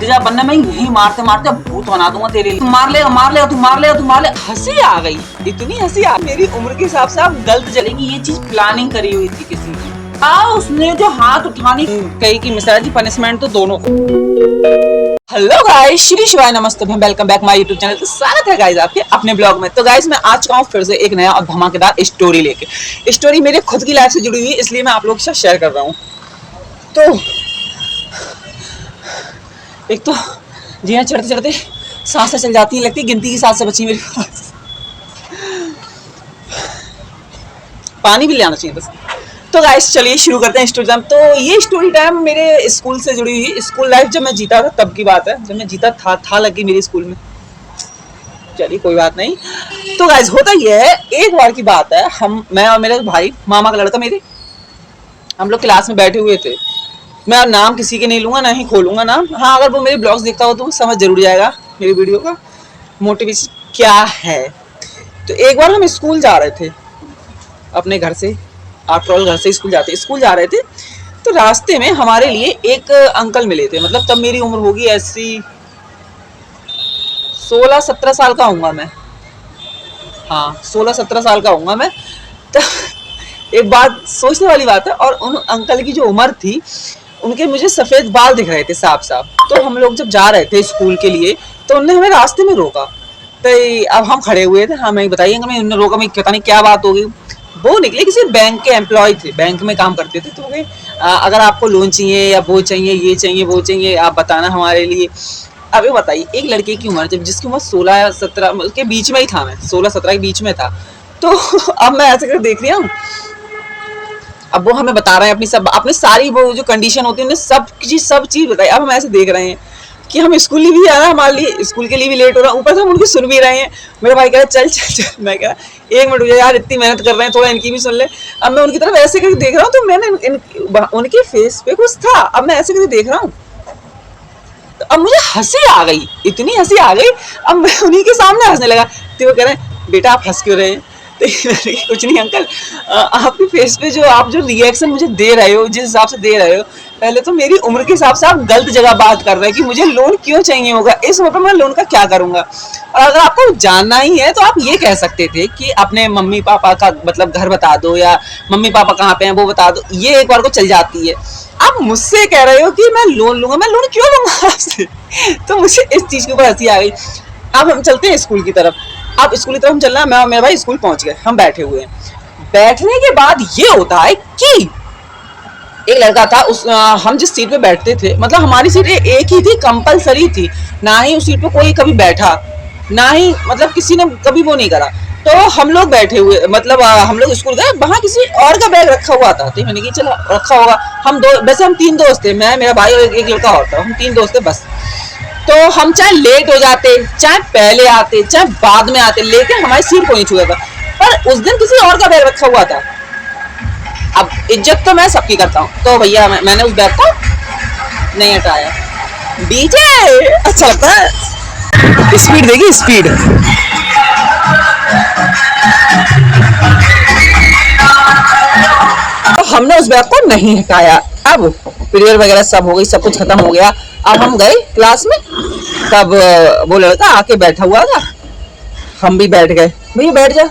हट जा, वरना मैं यही मारते मारते भूत बना दूंगा तेरे लिए। तू मार ले, मार ले, तू मार ले, तू मार ले। हंसी आ गई, इतनी हंसी आ, मेरी उम्र के हिसाब से आप गलत चलेंगी। ये चीज प्लानिंग करी हुई थी किसी ने। उसने जो हाथ उठाने कही कि मिश्रा जी पनिशमेंट तो दोनों। हेलो गाइस, श्री शिवाय नमस्ते, welcome back my YouTube channel. तो स्वागत है गाइस आपके अपने ब्लॉग में। तो गाइस मैं आ चुका हूँ फिर से एक नया और धमाकेदार स्टोरी लेके। स्टोरी मेरे खुद की लाइफ से जुड़ी हुई है, इसलिए मैं आप लोगों के साथ शेयर कर रहा हूँ। तो एक तो जी हाँ, चढ़ते चढ़ते सांसें चल जाती हैं, लगती है गिनती की सांस से बची मेरे पास। पानी भी ले आना चाहिए बस। तो गाइस चलिए शुरू करते हैं स्टोरी टाइम। तो ये स्टोरी टाइम मेरे स्कूल से जुड़ी हुई, स्कूल लाइफ जब मैं जीता था तब की बात है, जब मैं जीता था लगी मेरी स्कूल में। चलिए कोई बात नहीं। तो गाइस होता ये है, एक बार की बात है, मैं और मेरे भाई, मामा का लड़का मेरे, हम लोग क्लास में बैठे हुए थे। मैं अब नाम किसी के नहीं लूंगा, ना ही खोलूंगा नाम। हाँ, अगर वो मेरे ब्लॉग्स देखता हो तो समझ जरूर जाएगा मेरी वीडियो का मोटिवेशन क्या है। तो एक बार हम स्कूल जा रहे थे अपने घर से, आफ्टर ऑल घर से स्कूल जा रहे थे। तो रास्ते में हमारे लिए एक अंकल मिले थे। मतलब तब मेरी उम्र होगी ऐसी 16-17 साल का होऊंगा मैं। हाँ, 16-17 साल का होऊंगा मैं। तो एक बात सोचने वाली बात है, और उन अंकल की जो उम्र थी, उनके मुझे सफेद बाल दिख रहे थे साफ साफ। तो हम लोग जब जा रहे थे स्कूल के लिए, तो उन्होंने हमें रास्ते में रोका। तो अब हम खड़े हुए थे, हमें बताइए, उन्होंने रोका, मैं पता नहीं क्या बात हो गई। वो निकले किसी बैंक के एम्प्लॉय थे, बैंक में काम करते थे। तो वो अगर आपको लोन चाहिए या वो चाहिए, ये चाहिए, वो चाहिए, आप बताना हमारे लिए। अब ये बताइए, एक लड़के की उम्र, जब जिसकी उम्र 16 या 17 के बीच में ही था, मैं 16-17 के बीच में था। तो अब मैं ऐसे कर देख रही हूँ, अब वो हमें बता रहे हैं अपनी सारी वो जो कंडीशन होती है, उन्हें सब चीज बताई। अब हम ऐसे देख रहे हैं कि हम स्कूल भी आ रहा है, हमारे लिए स्कूल के लिए भी लेट हो रहा है, ऊपर से हम उनकी सुन भी रहे हैं। मेरा भाई कह रहा है चल चल चल, मैं कह रहा 1 मिनट रुक जा यार, इतनी मेहनत कर रहे हैं, थोड़ा इनकी भी सुन ले। अब मैं उनकी तरफ ऐसे करके देख रहा हूँ, तो मैंने उनके फेस पे कुछ था। अब मैं ऐसे करके देख रहा हूँ, तो अब मुझे हंसी आ गई, इतनी हंसी आ गई। अब मैं उन्हीं के सामने हंसने लगा। तो वो कह रहे हैं बेटा आप हंस क्यों रहे हैं? तो कुछ नहीं अंकल, आपके फेस पे आप जो रिएक्शन मुझे दे रहे हो, जिस हिसाब से दे रहे हो, पहले तो मेरी उम्र के हिसाब से आप गलत जगह बात कर रहे हैं कि मुझे लोन क्यों चाहिए होगा, इस उम्र पर मैं लोन का क्या करूंगा। और अगर आपको जानना ही है तो आप ये कह सकते थे कि अपने मम्मी पापा का मतलब घर बता दो, या मम्मी पापा कहाँ पे हैं वो बता दो, ये एक बार को चल जाती है। आप मुझसे कह रहे हो कि मैं लोन लूंगा, मैं लोन क्यों लूंगा आपसे? तो मुझे इस चीज के ऊपर हंसी आ गई। अब हम चलते हैं स्कूल की तरफ। अब स्कूल की तरफ हम चल रहे हैं, मैं और मेरा भाई स्कूल पहुंच गए, हम बैठे हुए हैं। बैठने के बाद ये होता है कि एक लड़का था, हम जिस सीट पे बैठते थे, मतलब हमारी सीट एक ही थी, कंपलसरी थी, ना ही उस सीट पे कोई कभी बैठा, ना ही मतलब किसी ने कभी वो नहीं करा। तो हम लोग बैठे हुए, मतलब हम लोग स्कूल गए, वहां किसी और का बैग रखा हुआ था। तो मैंने कहा चलो रखा होगा। वैसे हम 3 दोस्त थे, मैं, मेरा भाई और एक लड़का और था, हम 3 दोस्त थे बस। तो हम चाहे लेट हो जाते, चाहे पहले आते, चाहे बाद में आते, लेकिन हमारी सीट को नहीं छुआ था। पर उस दिन किसी और का बैग रखा हुआ था। अब इज्जत तो मैं सबकी करता हूँ, तो भैया मैंने उस बैग को नहीं हटाया। डीजे अच्छा लगता है, स्पीड देखिए, स्पीड। तो हमने उस बैग को नहीं हटाया। अब पीरियड वगैरह सब हो गई, सब कुछ खत्म हो गया। अब हम गए क्लास में, तब वो लड़का आके बैठा हुआ था, हम भी बैठ गए। भैया बैठ जा,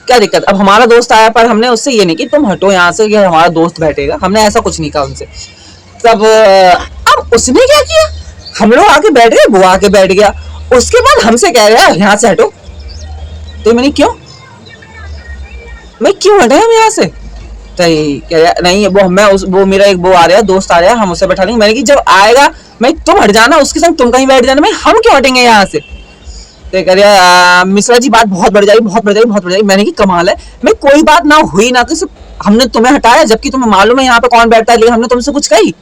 क्या दिक्कत। अब हमारा दोस्त आया, पर हमने उससे ये नहीं कि तुम हटो यहाँ से, ये हमारा दोस्त बैठेगा, हमने ऐसा कुछ नहीं कहा उनसे। तब अब उसने क्या किया, हम लोग आके बैठ गए, वो आके बैठ गया। उसके बाद हमसे कह रहा है यहाँ से हटो। तो मैंने क्यों हटे हम यहाँ से? तो कह रहा नहीं, वो मेरा एक वो आ रहा है, दोस्त आ रहा है, हम उसे बैठा लेंगे। मैंने कि जब आएगा मैं, तुम हट जाना, उसके संग तुम कहीं बैठ जाना, मैं हम क्यों हटेंगे यहाँ से? तो कह रहा मिश्रा जी बात बहुत बढ़ जाएगी। मैंने की कमाल है, मैं कोई बात ना हुई ना तो हमने तुम्हें हटाया, जबकि तुम्हें मालूम है यहाँ पे कौन बैठता है, लेकिन हमने तुमसे कुछ कही?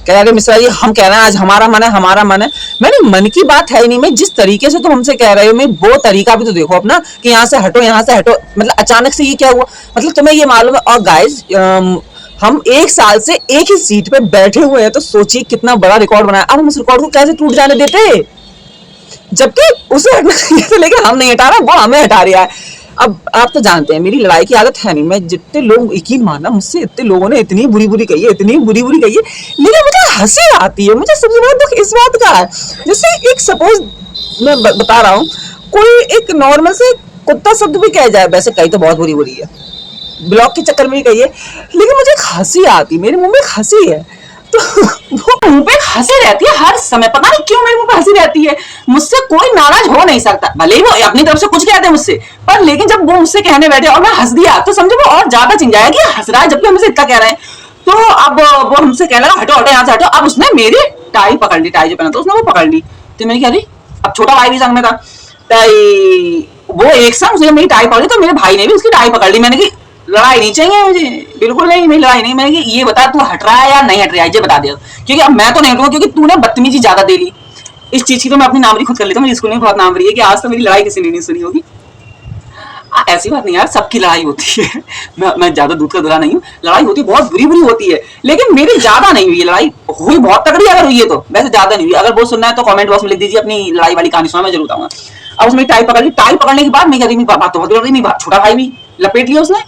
कह रहा मिश्रा जी हम कह रहे हैं आज हमारा मन है। मैंने मन की बात है ही नहीं, मैं जिस तरीके से तुम हमसे कह रहे हो, मैं वो तरीका भी तो देखो अपना, कि यहाँ से हटो। मतलब अचानक से ये क्या हुआ, मतलब तुम्हें ये मालूम है। और गाइस हम 1 साल से एक ही सीट पे बैठे हुए हैं, तो सोचिए कितना बड़ा रिकॉर्ड बनाया। अब हम उस रिकॉर्ड को कैसे टूट जाने देते, जबकि उसे हटना चाहिए था, लेकिन हम नहीं हटा रहा, वो हमें हटा रहा है। अब आप तो जानते हैं मेरी लड़ाई की आदत है नहीं, मैं जितने लोग, यकीन मानना मुझसे इतने लोगों ने इतनी बुरी बुरी कही है, इतनी बुरी बुरी कही है, लेकिन मुझे हंसी आती है। मुझे सबसे बड़ा दुख इस बात का है, जैसे एक सपोज मैं बता रहा हूँ, कोई एक नॉर्मल से कुत्ता शब्द भी कह जाए, वैसे कही तो बहुत बुरी बुरी है, ब्लॉग के चक्कर में ही कही है, लेकिन मुझे हंसी आती है, मेरे मुंह में हंसी है, तो वो मुंह पे हंसी रहती है हर समय, पता नहीं क्यों मेरे मुंह पे हंसी रहती है। मुझसे कोई नाराज हो नहीं सकता, भले ही वो अपनी तरफ से कुछ कहते हैं मुझसे, पर लेकिन जब वो मुझसे कहने बैठे और मैं हंस दिया तो समझो वो और ज्यादा चिंग जाएगा कि हंस रहा है, जबकि हमसे इतना कह रहे हैं। तो अब वो हमसे कहने लगा हटो हटो यहाँ से हटो, अब उसने मेरी टाई पकड़ ली, टाई जो पहना था उसने वो पकड़ ली, तो मैंने क्या दी, अब छोटा भाई भी संग में था, टाई वो एक संग उसने मेरी टाई पकड़ ली, तो मेरे भाई ने भी उसकी टाई पकड़ ली। मैंने की लड़ाई नहीं चाहिए मुझे, बिल्कुल नहीं, मेरी लड़ाई नहीं। मैंने कि ये बता तू हट रहा है या नहीं हट रहा है, ये बता दे, क्योंकि अब मैं तो नहीं हटूंगा, क्योंकि तूने बदतमीजी ज्यादा दे ली। इस चीज की तो मैं अपनी नामरी खुद कर लेता हूँ, मेरे स्कूल में बहुत नामरी है कि आज तो मेरी लड़ाई किसी ने नहीं सुनी होगी। ऐसी बात नहीं यार, सबकी लड़ाई होती है, मैं ज्यादा दूध का दूल्हा नहीं हूँ, लड़ाई होती है, बहुत बुरी बुरी होती है, लेकिन मेरी ज्यादा नहीं हुई लड़ाई, हुई बहुत तगड़ी अगर हुई है तो, वैसे ज्यादा नहीं हुई। अगर वो सुनना है तो कमेंट बॉक्स में लिख दीजिए अपनी लड़ाई वाली कहानी सुना, मैं जरूर बताऊंगा। अब उसमें टाई पकड़ ली, टाई पकड़ने के बाद मैं कहती बात तो बहुत रही, छोटा भाई भी लपेट लिया उसने,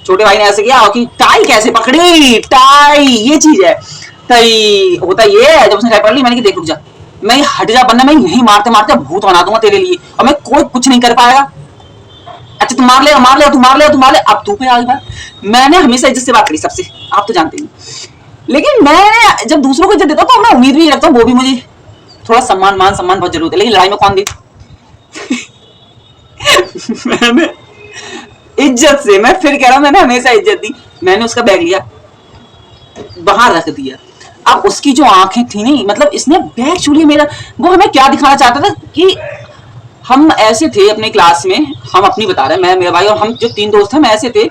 छोटे भाई ने ऐसे किया कि टाई कैसे पकड़ी, टाई ये चीज है, टाई होता ये है। जब उसने टाई पकड़ ली मैंने कि देख रुक जा, मैं हट जा, वरना मैं यही मारते मारते भूत बना दूंगा तेरे लिए, और मैं कोई कुछ नहीं कर पाएगा। अच्छा तू मार ले, मार ले, तू मार ले, तू मार ले, अब तू पे आ गई बात। मैंने हमेशा इज्जत से बात करी सबसे, आप तो जानते हैं, लेकिन मैं जब दूसरों को इज्जत देता हूँ तो मैं उम्मीद भी रखता हूँ वो भी मुझे थोड़ा सम्मान, मान सम्मान बहुत जरूरत है, लेकिन लड़ाई में कौन दी मैंने इज्जत से, मैं फिर कह रहा हूं मैंने हमेशा इज्जत दी, मैंने उसका बैग लिया बाहर रख दिया। अब उसकी जो आंखें थी नहीं, मतलब इसने बैग छू लिया मेरा, वो हमें क्या दिखाना चाहता था कि हम ऐसे थे अपने क्लास में, हम अपनी बता रहे हैं, मैं, मेरा भाई और हम जो 3 दोस्त हैं, हम ऐसे थे,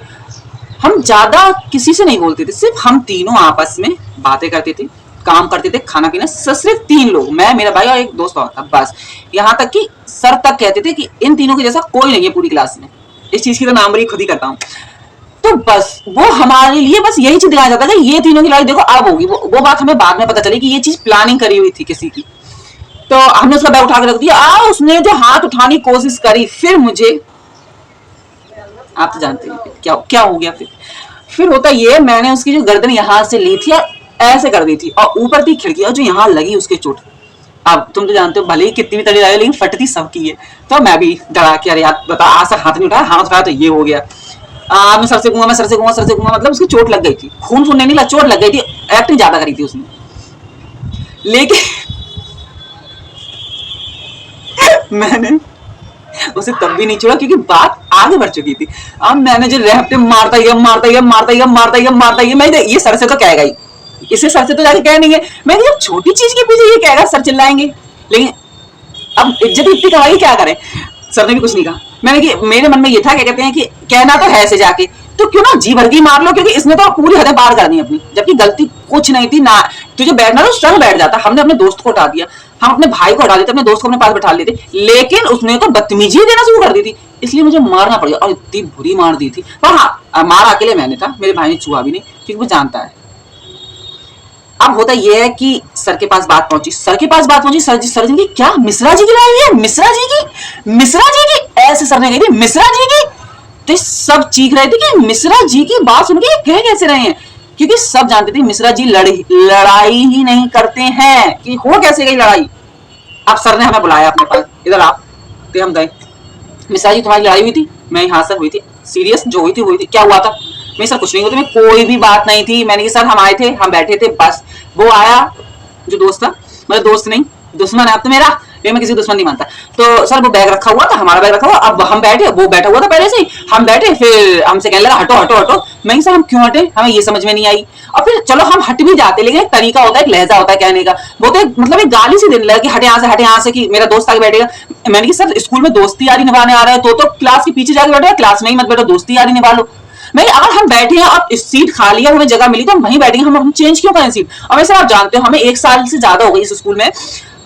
हम ज्यादा किसी से नहीं बोलते थे, सिर्फ हम तीनों आपस में बातें करते थे, काम करते थे, खाना पीना, सिर्फ 3 लोग, मैं, मेरा भाई और एक दोस्त और था बस। यहाँ तक कि सर तक कहते थे कि इन तीनों के जैसा कोई नहीं है पूरी क्लास में, इस चीज की तो नामरी खुद ही करता हूँ। तो बस वो हमारे लिए बस यही चीज दिखाया जाता था, ये तीनों की लड़ाई देखो अब होगी, वो बात हमें बाद में पता चली कि ये चीज प्लानिंग करी हुई थी किसी की। तो हमने उसका बैग उठा के रख दिया, उसने जो हाथ उठाने की कोशिश करी, फिर मुझे, आप तो जानते हैं क्या क्या हो गया फिर होता ये, मैंने उसकी जो गर्दन यहाँ से ली थी और ऐसे कर दी थी, और ऊपर थी खिड़की और जो यहाँ लगी उसके चोट। अब तुम तो जानते हो भले ही कितनी भी तड़ी लगे, लेकिन फटती सबकी है। तो मैं भी डरा के अरे यार बता, आज तक हाथ नहीं उठाया, हाथ उठाया तो ये हो गया, मैं सर से कहूंगा, मैं सर से कहूंगा, सर से कहूंगा, मतलब उसकी चोट लग गई थी, खून सुनने नहीं लगा, चोट लग गई थी, एक्टिंग ज्यादा करी थी उसने। लेकिन मैंने उसे तब भी नहीं छोड़ा, क्योंकि बात आगे बढ़ चुकी थी। अब मैंने जो रेपटे मारता ही मारता ही मारता ही मारता ही मारता ही, मैं ये सर से तो कहेगा ही, इसे सर से तो जाके कह नहीं है, मैं जब छोटी चीज के पीछे ये कहेगा सर चिल्लाएंगे, लेकिन अब इज्जत इतनी कमाई क्या करें, सर ने भी कुछ नहीं कहा। मैंने कि मेरे मन में ये था, क्या कहते हैं कि कहना तो है ऐसे जाके, तो क्यों ना जी भर की मार लो, क्योंकि इसने तो पूरी हदें पार कर दी अपनी, जबकि गलती कुछ नहीं थी ना, तुझे बैठना तो संग बैठ जाता। हमने अपने दोस्त को हटा दिया, हम अपने भाई को हटा देते, अपने दोस्त को अपने पास बैठा लेते, लेकिन उसने तो बदतमीजी देना शुरू कर दी थी, इसलिए मुझे मारना पड़ गया, और इतनी बुरी मार दी थी। पर हाँ, मार अकेले मैंने था, मेरे भाई ने छुआ भी नहीं, क्योंकि वो जानता है। अब होता यह है कि सर के पास बात पहुंची, सर के पास बात पहुंची, सर जी की क्या मिश्रा जी की लड़ाई है, मिश्रा जी की ऐसे सर ने कही थी, मिश्रा जी की। तो सब चीख रहे थे कि मिश्रा जी की बात सुन के कह कैसे रहे हैं, क्योंकि सब जानते थे मिश्रा जी लड़ाई ही नहीं करते हैं, कि हो कैसे गई लड़ाई। अब सर ने हमें बुलाया अपने पास, इधर आप, तो हम गए, मिश्रा जी तुम्हारी लड़ाई हुई थी, मैं यहाँ से हुई थी, सीरियस जो हुई थी, क्या हुआ था। मैं सर कुछ नहीं होती, मैं कोई भी बात नहीं थी। मैंने कहा सर हम आए थे, हम बैठे थे, बस वो आया जो दोस्त था, मतलब दोस्त नहीं दुश्मन है अब तो मेरा, मैं किसी दुश्मन नहीं मानता। तो सर वो बैग रखा हुआ था, हमारा बैग रखा हुआ, अब हम बैठे, वो बैठा हुआ था पहले से ही, हम बैठे, फिर हमसे कहने लगा हटो हटो हटो। मैं सर हम क्यों हटे, हमें ये समझ में नहीं आई। और फिर चलो हम हट भी जाते, लेकिन एक तरीका होता है, एक लहजा होता है कहने का, वो तो मतलब एक गाली सी देने लगा कि हटे यहाँ से, कि मेरा दोस्त आगे बैठेगा। मैंने कहा सर स्कूल में दोस्ती यारी निभाने आ रहा है तो क्लास के पीछे जाके बैठो, क्लास में ही मत बैठो, दोस्ती यारी निभा लो। नहीं, अगर हम बैठे हैं और सीट खाली है, हमें जगह मिली तो हम वहीं बैठेंगे, हम चेंज क्यों करें सीट। और वैसे आप जानते हो हमें 1 साल से ज्यादा हो गई इस स्कूल में,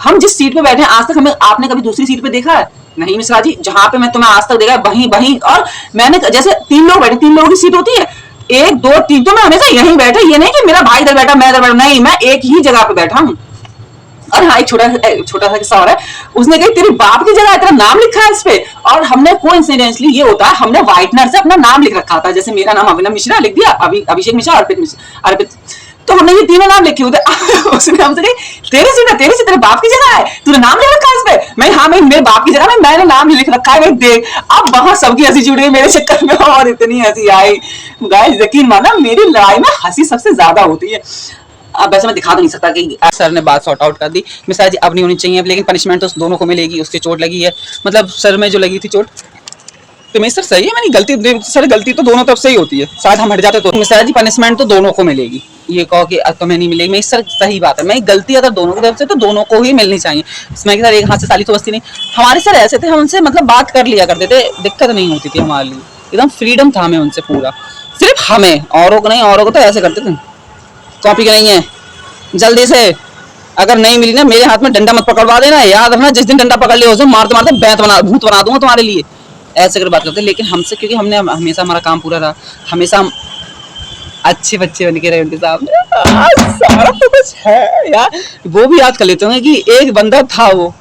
हम जिस सीट पे बैठे हैं आज तक हमें आपने कभी दूसरी सीट पे देखा है? नहीं मिश्रा जी, जहां पे मैं तुम्हें आज तक देखा वहीं। और मैंने जैसे 3 लोग बैठे, 3 लोगों की सीट होती है, 1 2 3, तो मैं हमेशा यहीं बैठा, ये नहीं कि मेरा भाई इधर बैठा मैं इधर बैठा, नहीं, मैं एक ही जगह पे बैठा हूँ। और हाँ, एक छोटा सा किस्सा और है। उसने कहा तेरे बाप की जगह तेरा नाम लिखा है इस पे, और हमने कोइंसिडेंटली ये होता है, हमने व्हाइटनर से अपना नाम लिख रखा था, जैसे मेरा नाम अभिनव मिश्रा लिख दिया, अभिषेक मिश्रा, अर्पित, तो हमने ये तीनों नाम लिखे होते। उसने हमसे कही तेरे बाप की जगह है, तूने नाम लिख रखा है इस पे। मैं हाँ, मैं मेरे बाप की जगह मैंने नाम लिख रखा है, मैं देख। अब वहां सबकी हंसी जुड़ गई मेरे चक्कर में, और इतनी हंसी आई गाइस, यकीन माना मेरी लड़ाई में हंसी सबसे ज्यादा होती है। अब वैसे मैं दिखा तो नहीं सकता कि सर ने बात सॉर्ट आउट कर दी, मिश्रा जी अब नहीं होनी चाहिए, लेकिन पनिशमेंट तो दोनों को मिलेगी। उसकी चोट लगी है, मतलब सर में जो लगी थी चोट, तो मिस्टर सही है, मैंने गलती, सर गलती तो दोनों तरफ से ही होती है, शायद हम हट जाते तो। मिश्रा जी पनिशमेंट तो दोनों को मिलेगी, ये कहो कि तुम्हें नहीं मिलेगी, मैं सर सही बात है, मैं गलती अगर दोनों की तरफ से तो दोनों को ही मिलनी चाहिए। इसमें कि सर एक हाथ से ताली तो बजती नहीं। हमारे सर ऐसे थे, हम उनसे मतलब बात कर लिया करते थे, दिक्कत नहीं होती थी हमारे लिए, एकदम फ्रीडम था हमें उनसे पूरा, सिर्फ हमें, औरों को नहीं। औरों को तो ऐसे करते थे, कॉपी कराएंगे जल्दी से, अगर नहीं मिली ना मेरे हाथ में डंडा मत पकड़वा देना, याद रखना जिस दिन डंडा पकड़ लिया उस दिन मारते मारते भूत बना दूंगा तुम्हारे लिए, ऐसे कर बात करते। लेकिन हमसे, क्योंकि हमने हमेशा हमारा काम पूरा रहा, हमेशा हम अच्छे बच्चे बन के रहे उनके सामने, सारा तो कुछ है यार, वो भी याद कर लेते होंगे कि एक बंदा था वो।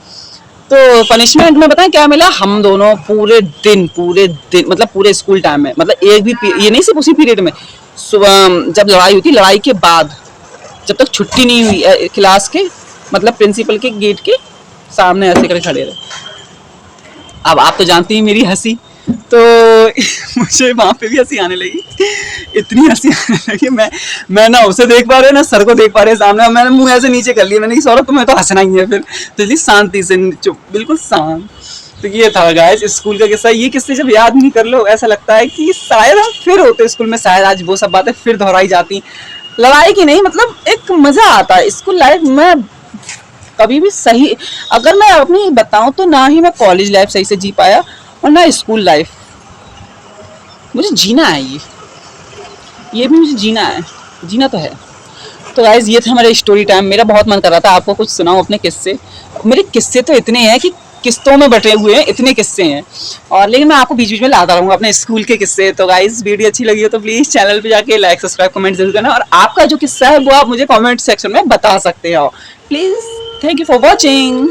तो पनिशमेंट में बताएं क्या मिला, हम दोनों पूरे दिन मतलब पूरे स्कूल टाइम में, मतलब एक भी ये नहीं सिर्फ उसी पीरियड में, सुबह जब लड़ाई हुई थी, लड़ाई के बाद जब तक छुट्टी नहीं हुई क्लास के, मतलब प्रिंसिपल के गेट के सामने ऐसे करके खड़े रहे। अब आप तो जानती हैं मेरी हंसी, तो मुझे वहां पे भी हंसी आने लगी, इतनी हंसी आने लगी, मैं ना उसे देख पा रहे ना सर को देख पा रहे सामने, मैंने मुंह ऐसे नीचे कर लिया, मैंने कहा सौरभ तुम्हें तो हंसना ही है फिर, तो इसलिए शांति से चुप, बिल्कुल शांत। तो ये था गाइस स्कूल का किस्सा। ये किस्से जब याद नहीं कर लो ऐसा लगता है कि शायद हम फिर होते स्कूल में, शायद आज वो सब बातें फिर दोहराई जाती, लड़ाई की नहीं, मतलब एक मजा आता है स्कूल लाइफ में। कभी भी सही, अगर मैं अपनी बताऊं तो ना ही मैं कॉलेज लाइफ सही से जी पाया और ना स्कूल लाइफ, मुझे जीना है, ये भी मुझे जीना तो है। तो गाइस ये थे हमारे स्टोरी टाइम। मेरा बहुत मन कर रहा था आपको कुछ सुनाऊं अपने किस्से, मेरे किस्से तो इतने हैं कि किस्तों में बटे हुए हैं, इतने किस्से हैं, और लेकिन मैं आपको बीच बीच में लाता रहूंगा अपने स्कूल के किस्से। तो गाइस वीडियो अच्छी लगी हो तो प्लीज चैनल पे जाके लाइक सब्सक्राइब कमेंट जरूर करना, और आपका जो किस्सा है वो आप मुझे कमेंट सेक्शन में बता सकते हो please. Thank you for watching.